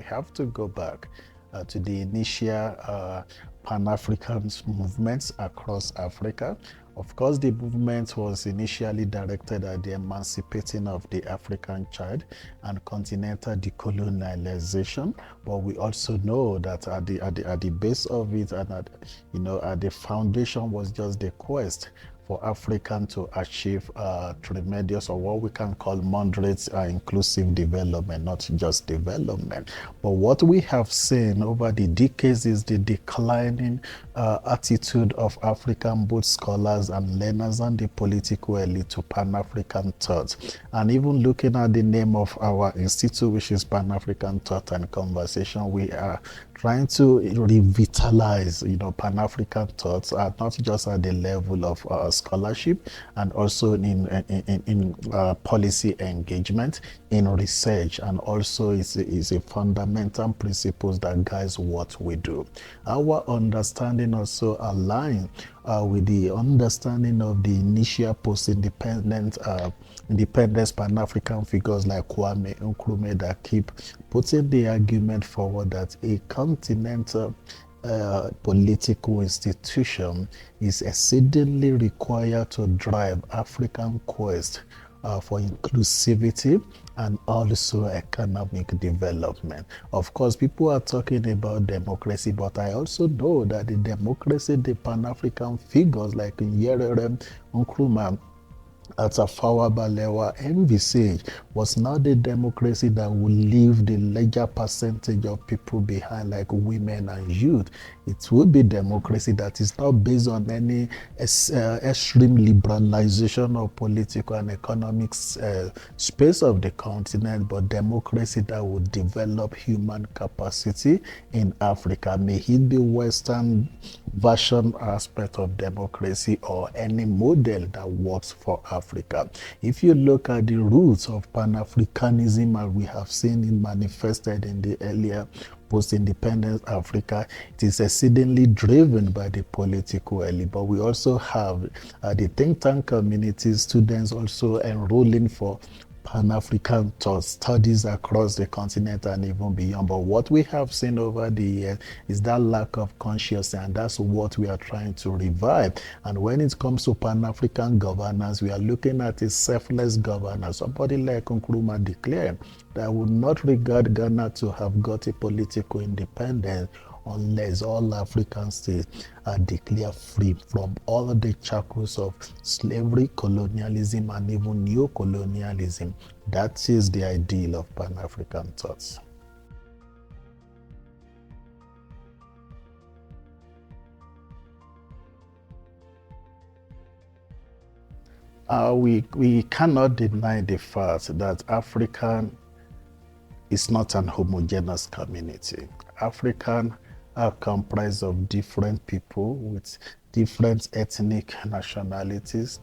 have to go back to the initial Pan-African movements across Africa. Of course, the movement was initially directed at the emancipating of the African child and continental decolonialization. But we also know that at the base of it, and at the foundation, was just the quest for African to achieve tremendous, or what we can call moderate inclusive development, not just development. But what we have seen over the decades is the declining attitude of African both scholars and learners and the political elite to Pan-African thought. And even looking at the name of our institute, which is Pan-African Thought and Conversation, we are trying to revitalize, Pan-African thoughts, not just at the level of scholarship, and also in policy engagement, in research, and also is a fundamental principles that guides what we do. Our understanding also aligns with the understanding of the initial post-independent independence Pan-African figures like Kwame Nkrumah that keep putting the argument forward that a continental political institution is exceedingly required to drive African quest for inclusivity and also economic development. Of course, people are talking about democracy, but I also know that the democracy, the Pan-African figures like Nyerere, Nkrumah, Tafawa Balewa envisaged was not the democracy that would leave the larger percentage of people behind, like women and youth. It would be democracy that is not based on any extreme liberalization of political and economic space of the continent, but democracy that would develop human capacity in Africa. May it be Western version aspect of democracy or any model that works for Africa. If you look at the roots of Pan-Africanism, as we have seen it manifested in the earlier post-independence Africa, it is exceedingly driven by the political elite. But we also have the think tank communities, students also enrolling for Pan-African thought studies across the continent and even beyond. But what we have seen over the years is that lack of consciousness, and that's what we are trying to revive. And when it comes to Pan-African governance, we are looking at a selfless governance. Somebody like Nkrumah declared that would not regard Ghana to have got a political independence unless all African states are declared free from all the shackles of slavery, colonialism, and even neo-colonialism. That is the ideal of Pan-African thoughts. We cannot deny the fact that African is not an homogeneous community. African are comprised of different people with different ethnic nationalities,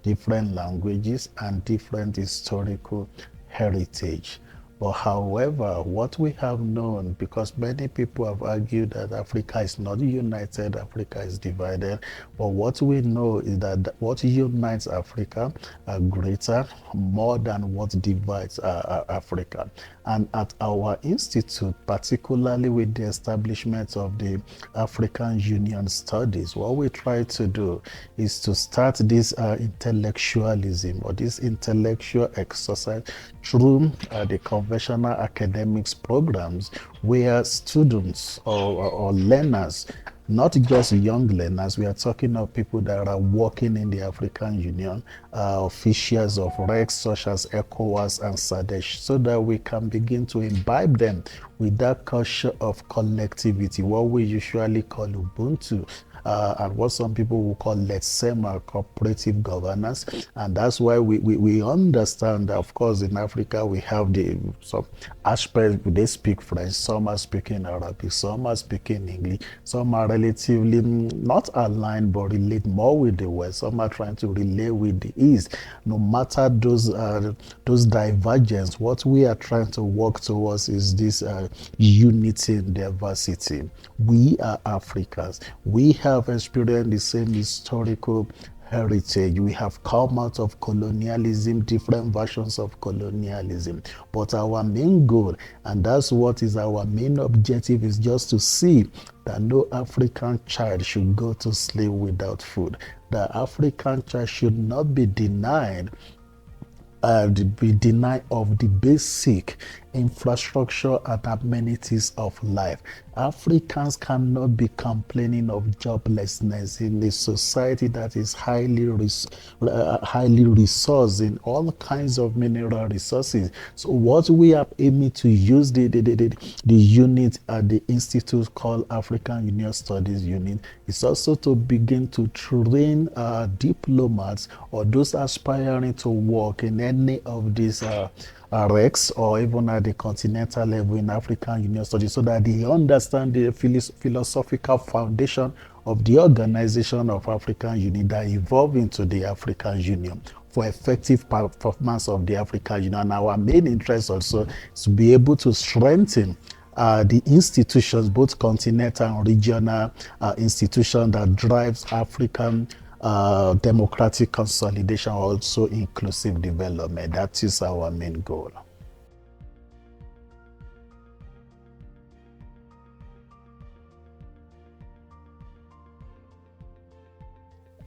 different languages, and different historical heritage. But however, what we have known, because many people have argued that Africa is not united, Africa is divided, but what we know is that what unites Africa are greater, more than what divides Africa. And at our institute, particularly with the establishment of the African Union Studies, what we try to do is to start this intellectualism or this intellectual exercise through the conventional academics programs where students or learners, not just young learners, we are talking of people that are working in the African Union, officials of REX such as ECOWAS and SADC, so that we can begin to imbibe them with that culture of collectivity, what we usually call Ubuntu. And what some people will call Letsema, cooperative governance. And that's why we understand that, of course, in Africa, we have some aspects, they speak French, some are speaking Arabic, some are speaking English, some are relatively not aligned, but relate more with the West, some are trying to relate with the East. No matter those divergences, what we are trying to work towards is this unity in diversity. We are Africans. We have experienced the same historical heritage. We have come out of colonialism, different versions of colonialism. But our main goal, and that's what is our main objective, is just to see that no African child should go to sleep without food. The African child should not be denied be denied of the basic infrastructure and amenities of life. Africans cannot be complaining of joblessness in a society that is highly resourced in all kinds of mineral resources. So what we are aiming to use the unit at the institute called African Union Studies Unit is also to begin to train diplomats or those aspiring to work in any of these REX or even at the continental level in African Union Studies so that they understand the philosophical foundation of the organization of African Union that evolved into the African Union for effective performance of the African Union. And our main interest also is to be able to strengthen the institutions, both continental and regional institutions that drives African democratic consolidation, also inclusive development. That is our main goal.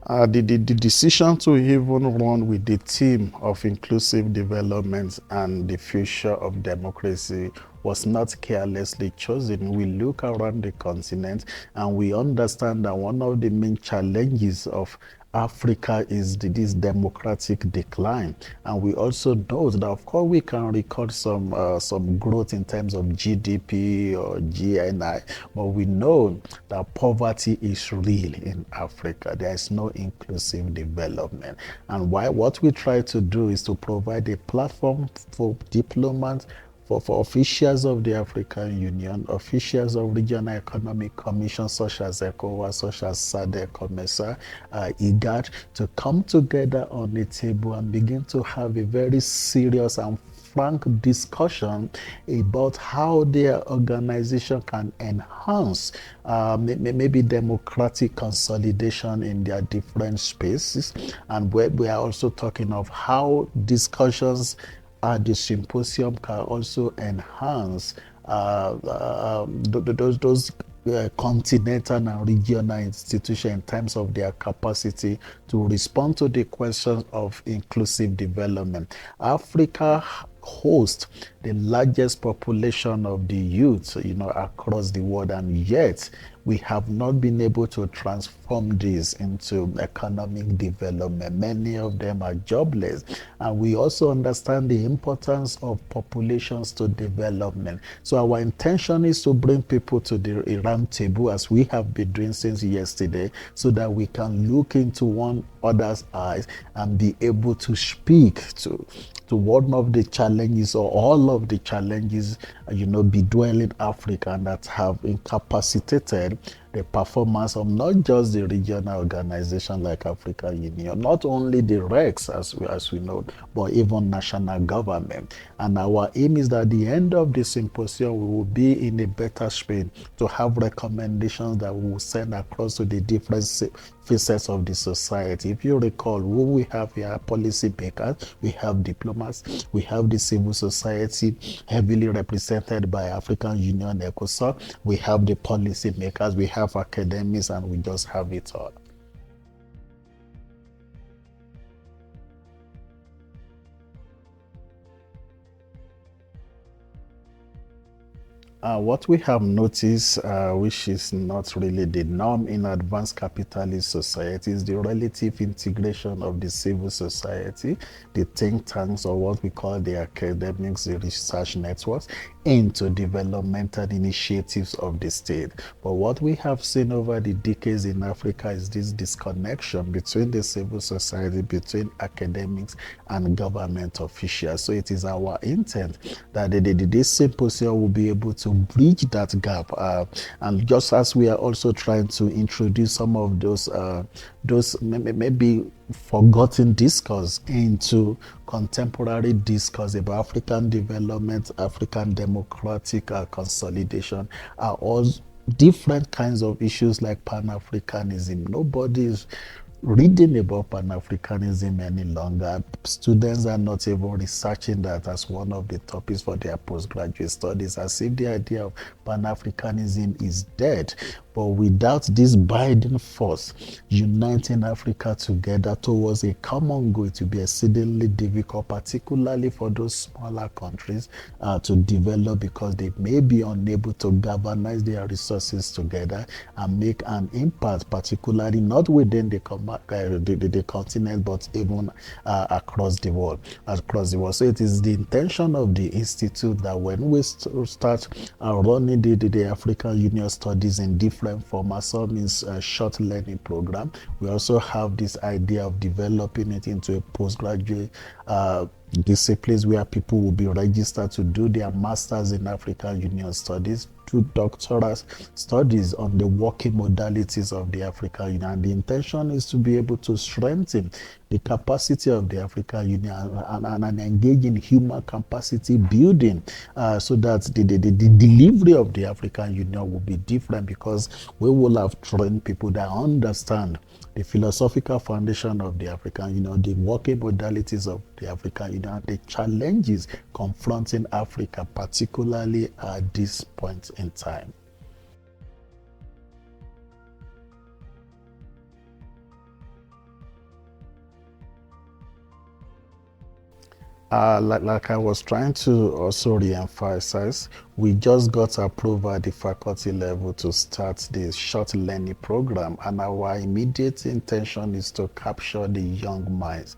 The decision to even run with the theme of inclusive development and the future of democracy was not carelessly chosen. We look around the continent and we understand that one of the main challenges of Africa is this democratic decline, and we also know that of course we can record some growth in terms of GDP or GNI, but we know that poverty is real in Africa. There is no inclusive development, and what we try to do is to provide a platform for diplomats, for officials of the African Union, officials of regional economic commissions such as ECOWAS, such as SADC, COMESA, IGAD, to come together on the table and begin to have a very serious and frank discussion about how their organization can enhance maybe democratic consolidation in their different spaces. And we are also talking of how discussions at the symposium can also enhance those continental and regional institutions in terms of their capacity to respond to the questions of inclusive development. Africa hosts the largest population of the youth, across the world, and yet we have not been able to transform this into economic development. Many of them are jobless, and we also understand the importance of populations to development. So our intention is to bring people to the round table, as we have been doing since yesterday, so that we can look into one another's eyes and be able to speak to one of the challenges or all of the challenges, bedwelling Africa that have incapacitated the performance of not just the regional organization like African Union, not only the REX as we know, but even national government. And our aim is that at the end of the symposium, we will be in a better space to have recommendations that we will send across to the different facets of the society. If you recall, who we have here, policy makers, we have diplomats, we have the civil society heavily represented by African Union, ECOSOC, we have the policy makers, we have academics, and we just have it all. What we have noticed, which is not really the norm in advanced capitalist societies, the relative integration of the civil society, the think tanks, or what we call the academics, the research networks, into developmental initiatives of the state. But what we have seen over the decades in Africa is this disconnection between the civil society, between academics and government officials. So it is our intent that this symposium will be able to bridge that gap. And just as we are also trying to introduce some of those maybe forgotten discourse into contemporary discourse about African development, African democratic consolidation, are all different kinds of issues like Pan-Africanism. Nobody is reading about Pan-Africanism any longer. Students are not even researching that as one of the topics for their postgraduate studies, as if the idea of Pan-Africanism is dead. But without this binding force uniting Africa together towards a common goal, it will be exceedingly difficult, particularly for those smaller countries, to develop, because they may be unable to galvanize their resources together and make an impact, particularly not within the continent, but even across the world. So it is the intention of the institute that when we start running the African Union studies in different formats, some is a short learning program. We also have this idea of developing it into a postgraduate disciplines where people will be registered to do their masters in African Union studies, to doctoral studies on the working modalities of the African Union. And the intention is to be able to strengthen the capacity of the African Union and engage in human capacity building, so that the delivery of the African Union will be different, because we will have trained people that understand the philosophical foundation of the African Union, the working modalities of the African Union, the challenges confronting Africa, particularly at this point in time. Like I was trying to also re-emphasize, we just got approval at the faculty level to start the short learning program, and our immediate intention is to capture the young minds.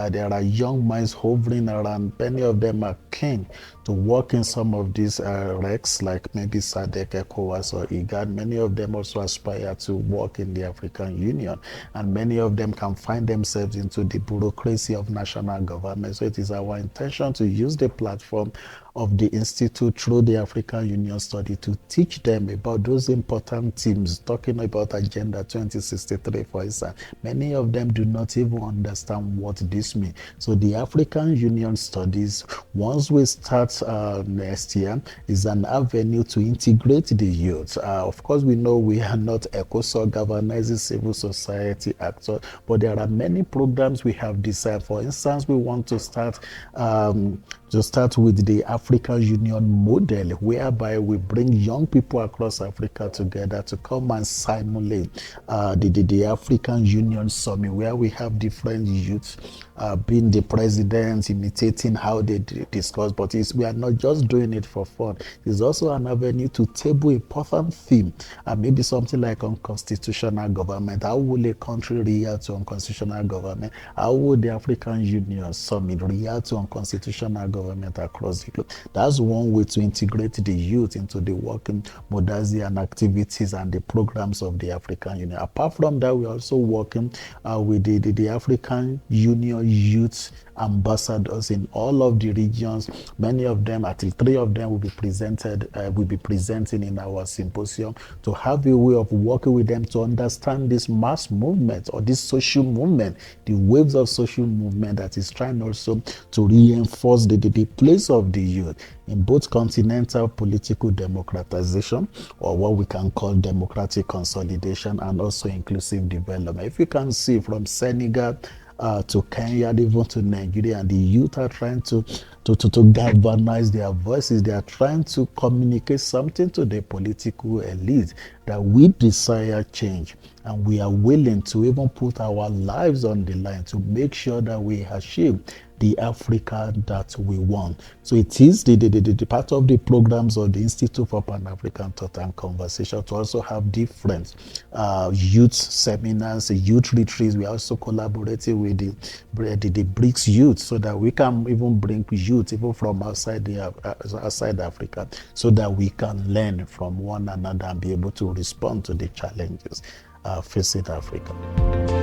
There are young minds hovering around. Many of them are keen to work in some of these RECs, like maybe SADC, ECOWAS, or IGAD. Many of them also aspire to work in the African Union, and many of them can find themselves into the bureaucracy of national government. So it is our intention to use the platform of the Institute through the African Union study to teach them about those important themes, talking about Agenda 2063, for instance. Many of them do not even understand what this means. So the African Union studies, once we start next year, is an avenue to integrate the youth. Of course, we know we are not ECOSOC galvanizing civil society actors, but there are many programs we have designed. For instance, we want to start with the African Union model, whereby we bring young people across Africa together to come and simulate the African Union summit, where we have different youths being the presidents, imitating how they discuss. But we are not just doing it for fun. It's also an avenue to table important theme, maybe something like unconstitutional government. How will a country react to unconstitutional government? How would the African Union summit react to unconstitutional government across the globe? That's one way to integrate the youth into the working modality and activities and the programs of the African Union. Apart from that, we're also working with the African Union youth ambassadors in all of the regions. Many of them, at least 3 of them, will be presenting in our symposium, to have a way of working with them to understand this mass movement, or this social movement, the waves of social movement that is trying also to reinforce the place of the youth in both continental political democratization, or what we can call democratic consolidation, and also inclusive development. If you can see, from Senegal to Kenya, even to Nigeria, and the youth are trying to galvanize their voices. They are trying to communicate something to the political elite, that we desire change, and we are willing to even put our lives on the line to make sure that we achieve the Africa that we want. So it is the part of the programs of the Institute for Pan-African Thought and Conversation to also have different youth seminars, youth retreats. We are also collaborating with the BRICS youth, so that we can even bring youth even from outside Africa, so that we can learn from one another and be able to respond to the challenges facing Africa.